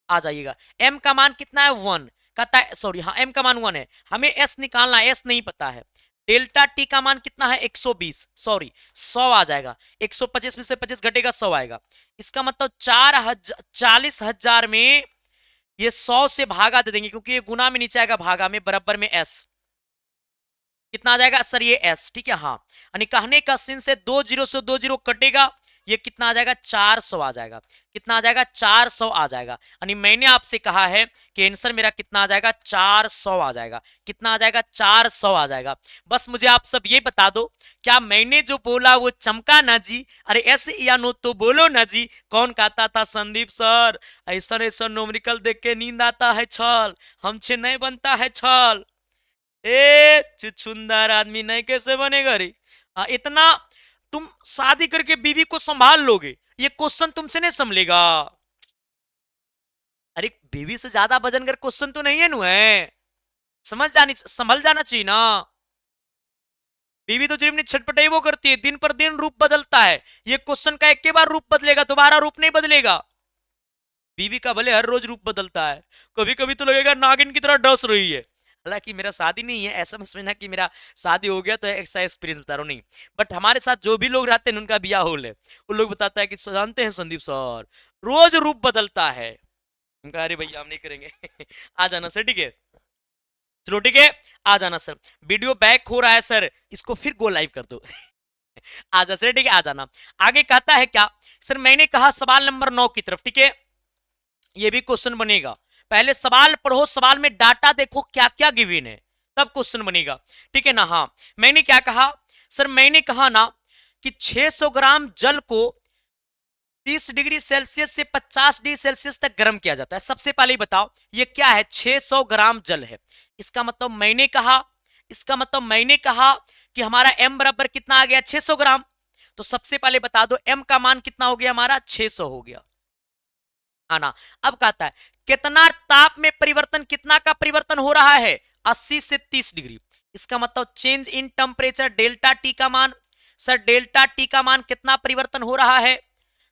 आ जाइएगा। M का मान कितना है 1, कहता है सॉरी हाँ M का मान 1 है, हमें S निकालना है, S नहीं पता है। डेल्टा T का मान कितना है 120, सॉरी 100 आ जाएगा, 125 में से 25 घटेगा 100 आएगा। इसका मतलब 40,000 में ये 100 से भागा दे देंगे, क्योंकि ये गुना में नीचे आएगा भागा में, बराबर में S कितना आ जाएगा सर ये S, ठीक है। हाँ यानी कहने का सिन से 2 0 से 2 0 कटेगा, ये कितना आ जाएगा 400 आ जाएगा, कितना आ जाएगा 400 आ जाएगा। यानी मैंने आपसे कहा है कि आंसर मेरा कितना आ जाएगा 400 आ जाएगा, कितना आ जाएगा 400 आ जाएगा। बस मुझे आप सब ये बता दो क्या मैंने जो बोला वो चमका ना जी, अरे एस या नो तो बोलो ना जी। कौन कहता था संदीप सर ऐसा ऐसा न्यूमेरिकल देख के नींद आता है छल, हमसे नहीं बनता है छल। ए चुचुंदर आदमी नहीं कैसे बनेगा रे। इतना तुम शादी करके बीवी को संभाल लोगे, ये क्वेश्चन तुमसे नहीं संभलेगा। अरे बीवी से ज्यादा वजन कर क्वेश्चन तो नहीं है नु है, संभल जाना चाहिए ना। बीवी तो जिम्नी छटपटाई वो करती है, दिन पर दिन रूप बदलता है, ये क्वेश्चन का एक के बार रूप बदलेगा, दोबारा रूप नहीं बदलेगा। बीवी का भले हर रोज रूप बदलता है, कभी कभी तो लगेगा नागिन की तरह डस रही है, हालांकि मेरा शादी नहीं है, ऐसा मत समझना कि मेरा शादी हो गया तो ऐसा एक्सपीरियंस बता रहा हूँ, नहीं। बट हमारे साथ जो भी लोग रहते हैं उनका बिया हो है, वो लोग बताता है कि जानते हैं संदीप सर, रोज रूप बदलता है। उनका अरे भैया हम नहीं करेंगे आ जाना सर, ठीक है, चलो ठीक है, आ जाना सर, वीडियो बैक हो रहा है सर, इसको फिर गो लाइव कर दो आ जा सर, ठीक है, आ जाना। आगे कहता है क्या सर, मैंने कहा सवाल नंबर 9 की तरफ, ठीक है, ये भी क्वेश्चन बनेगा। पहले सवाल पढ़ो, सवाल में डाटा देखो क्या क्या गिवन है, तब क्वेश्चन बनेगा, ठीक है ना। हाँ, मैंने क्या कहा सर, मैंने कहा ना कि 600 ग्राम जल को 30 डिग्री सेल्सियस से 50 डिग्री सेल्सियस तक गर्म किया जाता है। सबसे पहले बताओ ये क्या है, 600 ग्राम जल है, इसका मतलब मैंने कहा, इसका मतलब मैंने कहा कि हमारा m बराबर कितना आ गया, 600 ग्राम। तो सबसे पहले बता दो m का मान कितना हो गया, हमारा 600 हो गया, आना। अब कहता है कितना ताप में परिवर्तन, कितना का परिवर्तन हो रहा है, 80 से 30 डिग्री। इसका मतलब change in temperature delta T का मान, सर डेल्टा टी का मान कितना परिवर्तन हो रहा है,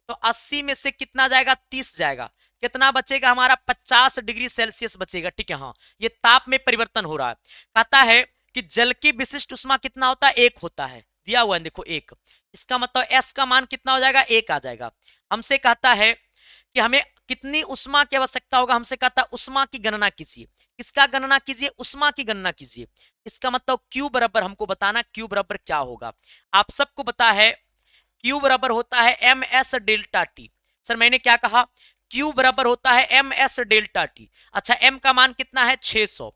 तो 80 में से कितना जाएगा, 30 जाएगा, कितना बचेगा हमारा, 50 डिग्री सेल्सियस बचेगा, ठीक है। हाँ, ये ताप में परिवर्तन हो रहा है। कहता है कि जल की विशिष्ट उष्मा कितना होता है, 1 होता है, दिया हुआ है देखो 1। इसका मतलब एस का मान कितना हो जाएगा, 1 आ जाएगा। हमसे कहता है कि हमें कितनी उष्मा की आवश्यकता होगा, हमसे कहता है उष्मा की गणना कीजिए। किसका गणना कीजिए, उष्मा की गणना कीजिए। इसका मतलब Q बराबर, हमको बताना Q बराबर क्या होगा। आप सबको पता है Q बराबर होता है M S delta T. Sir मैंने क्या कहा, Q बराबर होता है एम एस डेल्टा टी। अच्छा, M का मान कितना है, 600।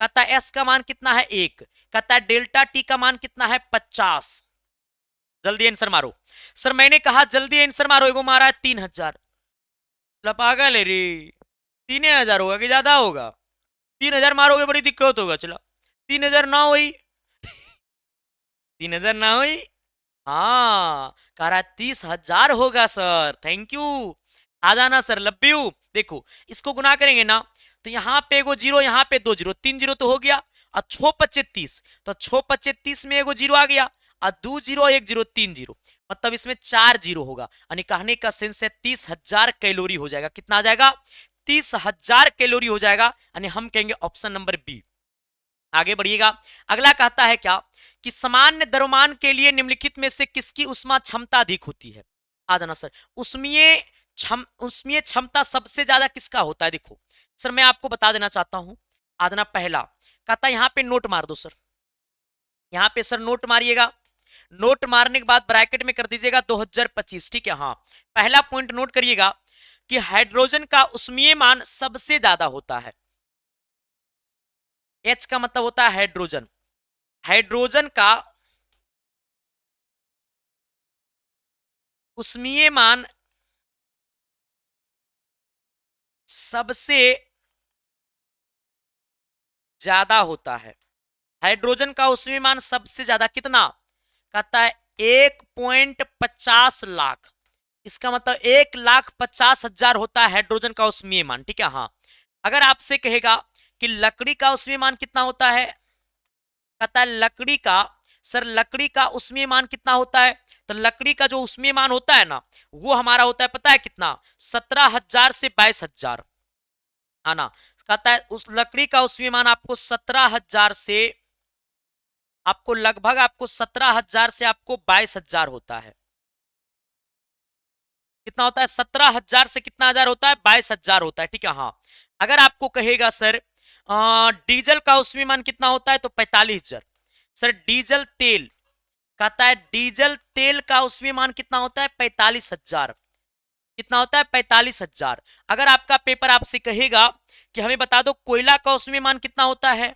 कहता है S का मान कितना है, 1। कहता है डेल्टा टी का मान कितना है, 50। जल्दी आंसर मारो। सर मैंने कहा जल्दी आंसर मारो, एगो मारा है 3000। पागल है रे, 3000 होगा कि ज्यादा होगा, 3000 मारोगे बड़ी दिक्कत होगा। चलो 3000 ना हुई 3000 ना हुई, हाँ कह रहा है 30,000 होगा सर, थैंक यू। आ जाना सर, लव यू। देखो इसको गुना करेंगे ना, तो यहाँ पे एगो जीरो, यहाँ पे 2 जीरो, 3 जीरो तो हो गया, और 6 पच्चे 30, तो 6 पच्चे 30 में एगो जीरो आ गया, और 2 जीरो 1 जीरो 3 जीरो, मतलब इसमें 4 जीरो होगा, यानी कहने का सेंस है 30,000 कैलोरी हो जाएगा। कितना आ जाएगा, 30,000 कैलोरी हो जाएगा, यानी हम कहेंगे ऑप्शन नंबर बी। आगे बढ़िएगा, अगला कहता है क्या कि सामान्य द्रव्यमान के लिए निम्नलिखित में से किसकी उष्मा क्षमता अधिक होती है। आ जाना सर, उष्मीय क्षमता सबसे ज्यादा किसका होता है। देखो सर मैं आपको बता देना चाहता हूं, आ जाना। पहला कहता है, यहां पे नोट मार दो सर, यहां पे सर नोट मारिएगा, नोट मारने के बाद ब्रैकेट में कर दीजिएगा 2025, ठीक है। हाँ, पहला पॉइंट नोट करिएगा कि हाइड्रोजन का उष्मीय मान सबसे ज्यादा होता है। H का मतलब होता है हाइड्रोजन, हाइड्रोजन का उष्मीय मान सबसे ज्यादा होता है। हाइड्रोजन का उष्मीय मान सबसे ज्यादा कितना, कहता है 1.50 लाख। इसका मतलब 1,50,000 होता है हाइड्रोजन का उष्मीय मान, ठीक है। हाँ, अगर आपसे कहेगा कि लकड़ी का उष्मीय मान कितना होता है, कहता है लकड़ी का, सर लकड़ी का उष्मीय मान कितना होता है, तो लकड़ी का जो उष्मीय मान होता है ना, वो हमारा होता है पता है कितना, 17,000 से 22,000, है ना। कहता है उस लकड़ी का उष्मीय मान आपको 17,000 से, आपको लगभग आपको 17,000 से आपको 22,000 होता है। कितना होता है, 17,000 से कितना हजार होता है, 22,000 होता है, ठीक है। हाँ, अगर आपको कहेगा सर डीजल का उष्मीय मान कितना होता है, तो 45,000। सर डीजल तेल, कहता है डीजल तेल का उष्मीय मान कितना होता है, 45,000। कितना होता है, 45,000। अगर आपका पेपर आपसे कहेगा कि हमें बता दो कोयला का उष्मीय मान कितना होता है,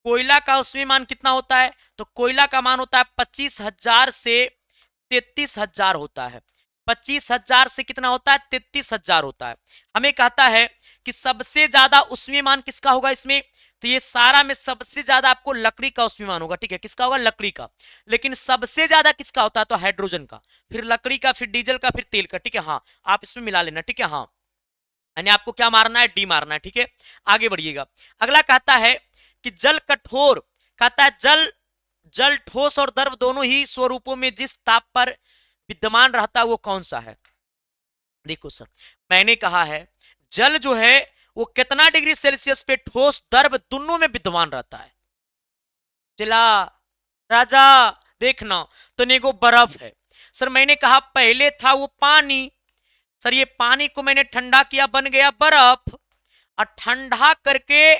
कोयला का उष्मीय मान कितना होता है, तो कोयला का मान होता है 25,000 से 33,000 होता है। 25,000 से कितना होता है, 33,000 होता है। हमें कहता है कि सबसे ज्यादा उष्मीय मान किसका होगा इसमें, तो ये सारा में सबसे ज्यादा आपको लकड़ी का उष्मीय मान होगा, ठीक है। किसका होगा, लकड़ी का। लेकिन सबसे ज्यादा किसका होता है, तो हाइड्रोजन का, फिर लकड़ी का, फिर डीजल का, फिर तेल का, ठीक है। हाँ, आप इसमें मिला लेना, ठीक है। हाँ, यानी आपको क्या मारना है, डी मारना है, ठीक है। आगे बढ़िएगा, अगला कहता है कि जल कठोर, कहता है जल, जल ठोस और द्रव दोनों ही स्वरूपों में जिस ताप पर विद्यमान रहता है वो कौन सा है। देखो सर मैंने कहा है जल जो है वो कितना डिग्री सेल्सियस पे ठोस द्रव दोनों में विद्यमान रहता है? चिला राजा देखना, तो नेगो बर्फ है। सर मैंने कहा पहले था वो पानी, सर ये पानी को मैंने ठंडा किया, बन गया बर्फ, और ठंडा करके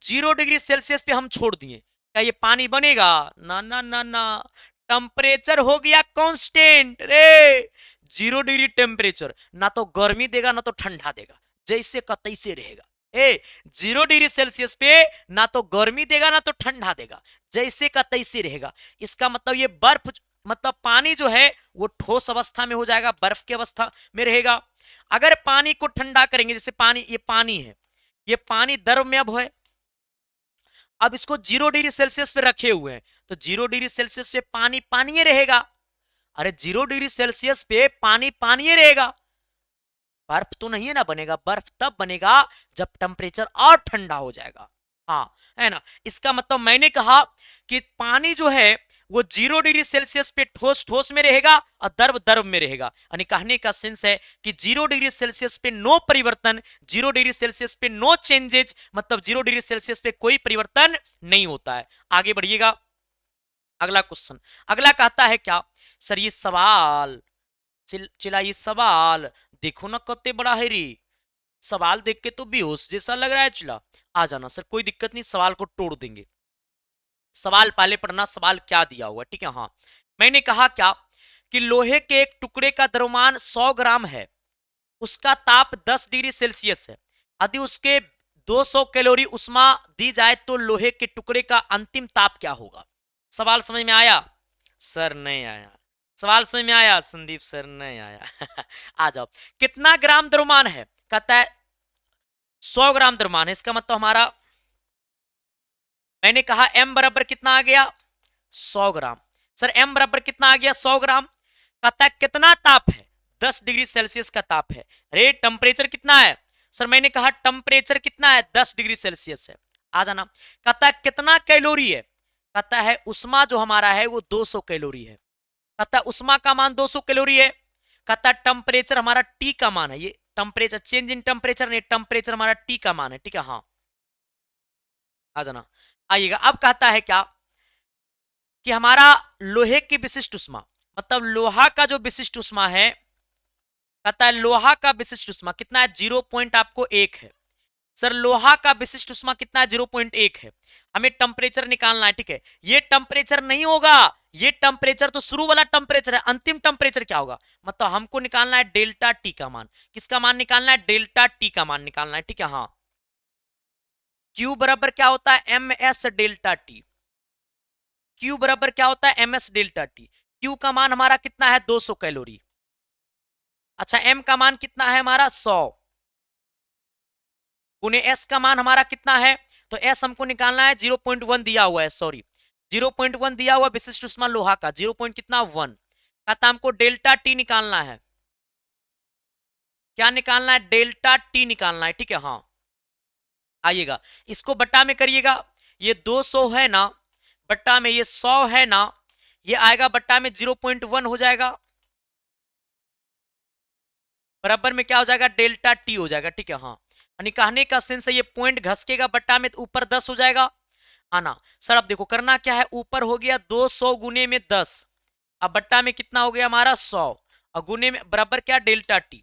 0 डिग्री सेल्सियस पे हम छोड़ दिए, क्या ये पानी बनेगा? ना ना ना ना, टेम्परेचर हो गया कांस्टेंट रे। 0 डिग्री टेम्परेचर ना तो गर्मी देगा ना तो ठंडा देगा, जैसे का तैसे रहेगा। 0 डिग्री सेल्सियस पे ना तो गर्मी देगा ना तो ठंडा देगा, जैसे का तैसे रहेगा। इसका मतलब ये बर्फ, मतलब पानी जो है वो ठोस अवस्था में हो जाएगा, बर्फ की अवस्था में रहेगा। अगर पानी को ठंडा करेंगे, जैसे पानी, ये पानी है, ये पानी द्रव में अब है, अब इसको 0 डिग्री सेल्सियस पे रखे हुए हैं, तो 0 डिग्री सेल्सियस पे पानी पानी रहेगा। अरे 0 डिग्री सेल्सियस पे पानी पानी रहेगा, बर्फ तो नहीं है ना बनेगा। बर्फ तब बनेगा जब टेम्परेचर और ठंडा हो जाएगा, हाँ है ना। इसका मतलब मैंने कहा कि पानी जो है वो 0 डिग्री सेल्सियस पे ठोस ठोस में रहेगा और द्रव द्रव में रहेगा। यानी कहने का सेंस है कि 0 डिग्री सेल्सियस पे नो परिवर्तन, 0 डिग्री सेल्सियस पे नो चेंजेज, मतलब 0 डिग्री सेल्सियस पे कोई परिवर्तन नहीं होता है। आगे बढ़िएगा, अगला क्वेश्चन। अगला कहता है क्या? सर ये सवाल, चिल्ला ये सवाल देखो ना कितने बड़ा है रे, सवाल देख के तो बेहोश जैसा लग रहा है। चिल्ला आ जाना सर, कोई दिक्कत नहीं, सवाल को तोड़ देंगे। सवाल पहले पढ़ना, सवाल क्या दिया हुआ, ठीक है। हाँ मैंने कहा क्या कि लोहे के एक टुकड़े का द्रव्यमान 100 ग्राम है, उसका ताप 10 डिग्री सेल्सियस है। यदि उसके 200 कैलोरी उष्मा दी जाए तो लोहे के टुकड़े का अंतिम ताप क्या होगा? सवाल समझ में आया? सर नहीं आया। सवाल समझ में आया? संदीप सर नहीं आया। आ जाओ। कितना ग्राम द्रव्यमान है? कहता है 100 ग्राम द्रव्यमान है, इसका मतलब हमारा, मैंने कहा m बराबर कितना आ गया? 100 ग्राम। सर m बराबर कितना आ गया? 100 ग्राम। कहता है कितना ताप है? 10 डिग्री सेल्सियस का ताप है। अरे टेम्परेचर कितना है? सर मैंने कहा टेम्परेचर कितना है? 10 डिग्री सेल्सियस है। आ जाना। कहता है कितना कैलोरी है? कहता है उष्मा जो हमारा है वो 200 कैलोरी है। कहता है उष्मा का मान 200 कैलोरी है। कहता है टेम्परेचर हमारा T का मान है, ये टेम्परेचर चेंज इन टेम्परेचर नहीं, टेम्परेचर हमारा T का मान है, ठीक है। हाँ आ जाना, आइएगा। अब कहता है क्या कि हमारा लोहे की विशिष्ट उष्मा, मतलब लोहा का जो विशिष्ट उष्मा है, कहता है लोहा का विशिष्ट उष्मा कितना है? 0 पॉइंट आपको 1 है। सर लोहा का विशिष्ट उष्मा कितना है? 0.1 है। हमें टेम्परेचर निकालना है, ठीक है। ये टेम्परेचर नहीं होगा, ये टेम्परेचर तो शुरू वाला टेम्परेचर है, अंतिम टेम्परेचर क्या होगा? मतलब हमको निकालना है डेल्टा टी का मान। किसका मान निकालना है? डेल्टा टी का मान निकालना है, ठीक है। हाँ क्यू बराबर क्या होता है? M S delta T. Q बराबर क्या होता है? M S delta T. Q का मान हमारा कितना है? 200 कैलोरी। अच्छा एम का मान कितना है हमारा? 100 गुने एस का मान हमारा कितना है? तो एस हमको निकालना है 0.1 दिया हुआ है, सॉरी 0.1 दिया हुआ विशिष्ट उष्मा लोहा का 0. कितना 1 का, हमको डेल्टा टी निकालना है। क्या निकालना है? डेल्टा टी निकालना है, ठीक है। हाँ आइएगा, इसको बट्टा में करिएगा। ये 200 है ना, बट्टा में ये 100 है ना, ये आएगा बट्टा में 0.1 हो जाएगा, बराबर में क्या हो जाएगा? डेल्टा टी हो जाएगा, ठीक है। हाँ यानी कहने का सेंस है ये पॉइंट घसकेगा बट्टा में तो ऊपर 10 हो जाएगा। आना सर, अब देखो करना क्या है, ऊपर हो गया 200 गुने में 10, अब बट्टा में कितना हो गया हमारा? 100, और गुने में बराबर क्या? Delta T.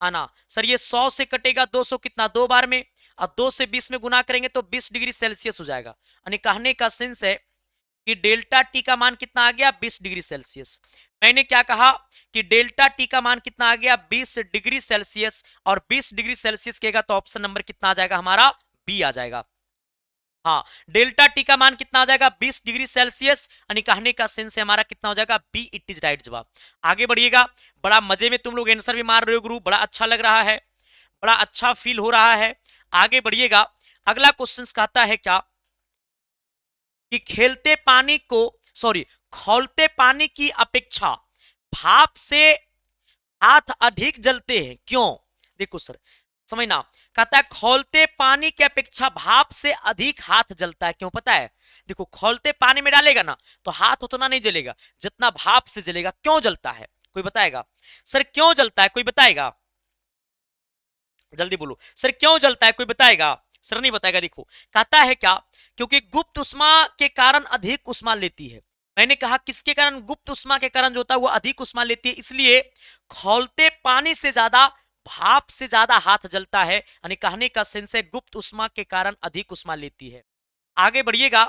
आना सर, ये 100 से कटेगा 200 कितना? 2 बार में, और 2 से 20 में गुना करेंगे तो 20 डिग्री सेल्सियस हो जाएगा। यानी कहने का सेंस है कि डेल्टा टी का मान कितना आ गया? 20 डिग्री सेल्सियस। मैंने क्या कहा कि डेल्टा टी का मान कितना आ गया? 20 डिग्री सेल्सियस, और 20 डिग्री सेल्सियस कहेगा तो ऑप्शन नंबर कितना आ जाएगा हमारा? बी आ जाएगा। हाँ डेल्टा टी का मान कितना आ जाएगा? 20 डिग्री सेल्सियस। यानी कहने का सेंस है हमारा कितना हो जाएगा? बी, इट इज राइट जवाब। आगे बढ़िएगा, बड़ा मजे में तुम लोग आंसर भी मार रहे हो गुरु, बड़ा अच्छा लग रहा है, बड़ा अच्छा फील हो रहा है। आगे बढ़िएगा, अगला क्वेश्चन कहता है क्या कि खेलते पानी को, सॉरी खौलते पानी की अपेक्षा भाप से हाथ अधिक जलते हैं, क्यों? देखो सर समझना, कहता है खौलते पानी की अपेक्षा भाप से अधिक हाथ जलता है, क्यों पता है? देखो खौलते पानी में डालेगा ना तो हाथ उतना नहीं जलेगा जितना भाप से जलेगा। क्यों जलता है? कोई बताएगा? सर क्यों जलता है? कोई बताएगा? जल्दी बोलो सर, क्यों जलता है, कोई बताएगा? सर नहीं बताएगा। देखो कहता है क्या, क्योंकि गुप्त उष्मा के कारण अधिक उष्मा लेती है। मैंने कहा किसके कारण? गुप्त उष्मा के कारण जो होता है वो अधिक उष्मा लेती है, इसलिए खौलते पानी से ज्यादा, भाप से ज्यादा हाथ जलता है। यानी कहने का सेंस है गुप्त उष्मा के कारण अधिक उष्मा लेती है। आगे बढ़िएगा,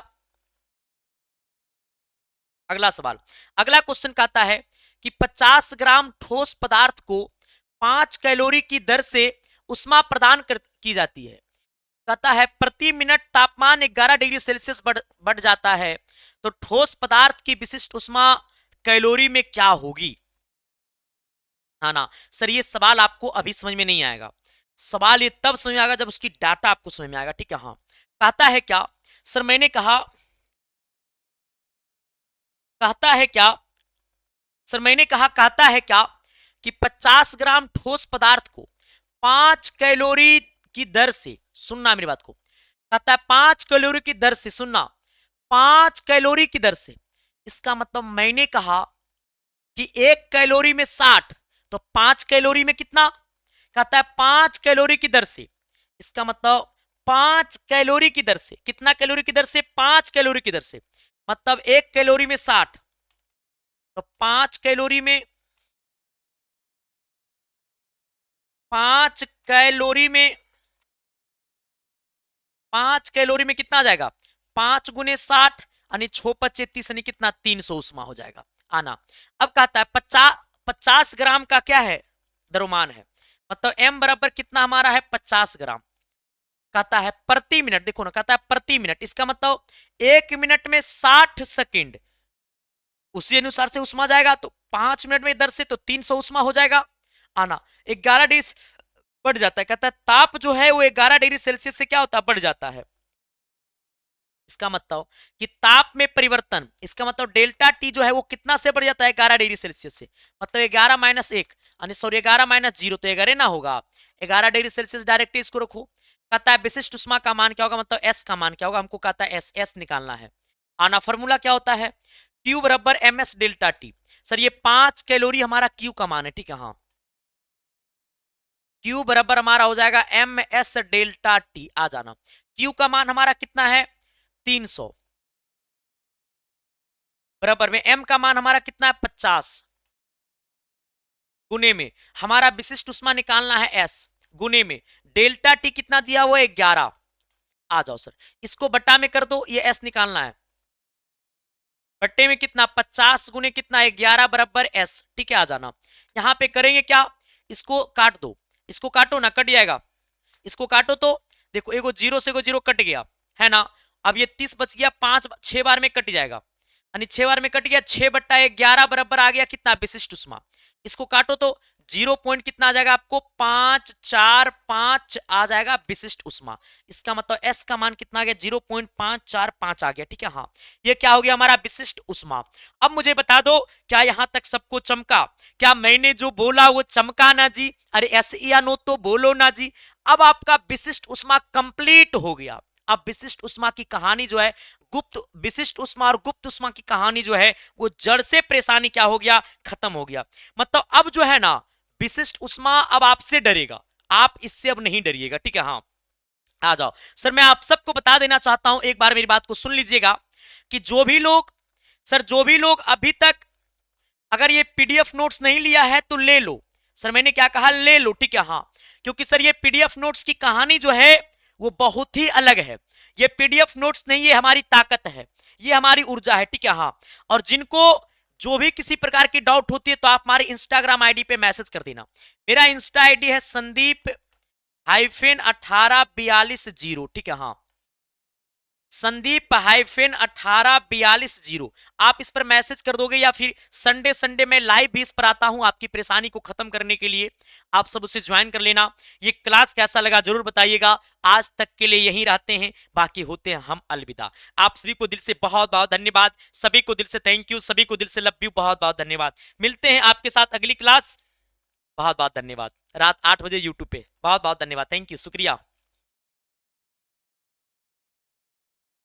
अगला सवाल, अगला क्वेश्चन कहता है कि 50 ग्राम ठोस पदार्थ को 5 कैलोरी की दर से उष्मा प्रदान की जाती है। कहता है प्रति मिनट तापमान 11 डिग्री सेल्सियस बढ़ जाता है, तो ठोस पदार्थ की विशिष्ट उष्मा कैलोरी में क्या होगी? हाँ ना सर, ये सवाल आपको अभी समझ में नहीं आएगा, सवाल ये तब समझ में आएगा जब उसकी डाटा आपको समझ में आएगा। ठीक है, हाँ कहता है क्या सर, मैंने कहा कहता है क्या सर, मैंने कहा कहता है क्या कि 50 ग्राम ठोस पदार्थ को 5 कैलोरी की दर से, सुनना मेरी बात को, कहता है 5 कैलोरी की दर से, सुनना 5 कैलोरी की दर से, इसका मतलब मैंने कहा कि 1 कैलोरी में 60, तो 5 कैलोरी में कितना? कहता है 5 कैलोरी की दर से, इसका मतलब 5 कैलोरी की दर से, कितना कैलोरी की दर से? 5 कैलोरी की दर से, मतलब 1 कैलोरी में 60, तो 5 कैलोरी में 5 कैलोरी में 5 कैलोरी में कितना आ जाएगा? 5 गुने 60 यानी 6 पच्चे 30 यानी कितना? 300 उष्मा हो जाएगा। आना अब कहता है 50 ग्राम का क्या है? द्रव्यमान है, मतलब m बराबर कितना हमारा है? 50 ग्राम। कहता है प्रति मिनट, देखो ना, कहता है प्रति मिनट, इसका मतलब 1 मिनट में 60 सेकंड, उसी अनुसार से उष्मा जाएगा, तो 5 मिनट में दर से तो 300 उष्मा हो जाएगा। आना 11 डिग्री बढ़ जाता है, कहता है ताप जो है वो 11 डिग्री सेल्सियस से क्या होता है? बढ़ जाता है। इसका मतलब कि ताप में परिवर्तन, इसका मतलब डेल्टा टी जो है वो कितना से बढ़ जाता है? 11 डिग्री सेल्सियस से, मतलब 11 माइनस 1, सॉरी 11 माइनस 0 तो 11 ना होगा, 11 डिग्री सेल्सियस डायरेक्ट इसको रखो। कहता है विशिष्ट उष्मा का मान क्या होगा, मतलब एस का मान क्या होगा, हमको कहता है एस निकालना है। आना फॉर्मूला क्या होता है? क्यू बराबर M S delta T. Sir ये 5 कैलोरी हमारा क्यू का मान है, ठीक है, हाँ क्यू बराबर हमारा हो जाएगा एम एस डेल्टा टी। आ जाना, क्यू का मान हमारा कितना है? 300, बराबर में एम का मान हमारा कितना है? 50, गुने में हमारा विशिष्ट उष्मा निकालना है एस, गुने में डेल्टा टी कितना दिया हुआ है? 11। आ जाओ सर, इसको बट्टा में कर दो, ये एस निकालना है, बट्टे में कितना? 50 गुने कितना? 11 बराबर एस। ठीक है, आ जाना, यहां पे करेंगे क्या? इसको काट दो, इसको काटो ना, कट जाएगा, इसको काटो तो देखो, एगो जीरो से एगो जीरो कट गया है ना, अब ये 30 बच गया, 5 6 बार में कट जाएगा, यानी 6 बार में कट गया, 6 बट्टा 11 बराबर आ गया कितना? विशिष्ट उष्मा। इसको काटो तो 0 पॉइंट कितना आ जाएगा आपको? 545 आ जाएगा विशिष्ट उष्मा। इसका मतलब एस का मान कितना आ गया? 0.545 आ गया। ठीक है, हाँ ये क्या हो गया हमारा? विशिष्ट उष्मा। अब मुझे बता दो, क्या यहां तक सबको चमका? क्या मैंने जो बोला वो चमका ना जी? अरे एस या नो तो बोलो ना जी। अब आपका विशिष्ट उष्मा कंप्लीट हो गया। अब विशिष्ट उष्मा की कहानी जो है, गुप्त विशिष्ट उष्मा और गुप्त उष्मा की कहानी जो है वो जड़ से परेशानी क्या हो गया? खत्म हो गया। मतलब अब जो है ना, विशिष्ट उष्मा अब आपसे डरेगा, आप इससे अब नहीं डरिएगा। ठीक है, हाँ आ जाओ सर, मैं आप सबको बता देना चाहता हूं, एक बार मेरी बात को सुन लीजिएगा कि जो भी लोग, सर जो भी लोग अभी तक अगर ये पीडीएफ नोट्स नहीं लिया है तो ले लो। सर मैंने क्या कहा? ले लो। ठीक है, हाँ क्योंकि सर ये पीडीएफ नोट्स की कहानी जो है वो बहुत ही अलग है। ये पीडीएफ नोट्स नहीं, ये हमारी ताकत है, ये हमारी ऊर्जा है। ठीक है, हाँ और जिनको जो भी किसी प्रकार की डाउट होती है तो आप हमारे इंस्टाग्राम आईडी पे मैसेज कर देना। मेरा इंस्टा आईडी है संदीप -1842। ठीक है, हाँ संदीप -1842। आप इस पर मैसेज कर दोगे, या फिर संडे संडे में लाइव भी इस पर आता हूं आपकी परेशानी को खत्म करने के लिए, आप सब उसे ज्वाइन कर लेना। ये क्लास कैसा लगा जरूर बताइएगा। आज तक के लिए यहीं रहते हैं, बाकी होते हैं हम अलविदा। आप सभी को दिल से बहुत बहुत धन्यवाद, सभी को दिल से थैंक यू, सभी को दिल से लव यू, बहुत बहुत धन्यवाद। मिलते हैं आपके साथ अगली क्लास। बहुत बहुत धन्यवाद। रात 8 बजे यूट्यूब पे। बहुत बहुत धन्यवाद, थैंक यू, शुक्रिया।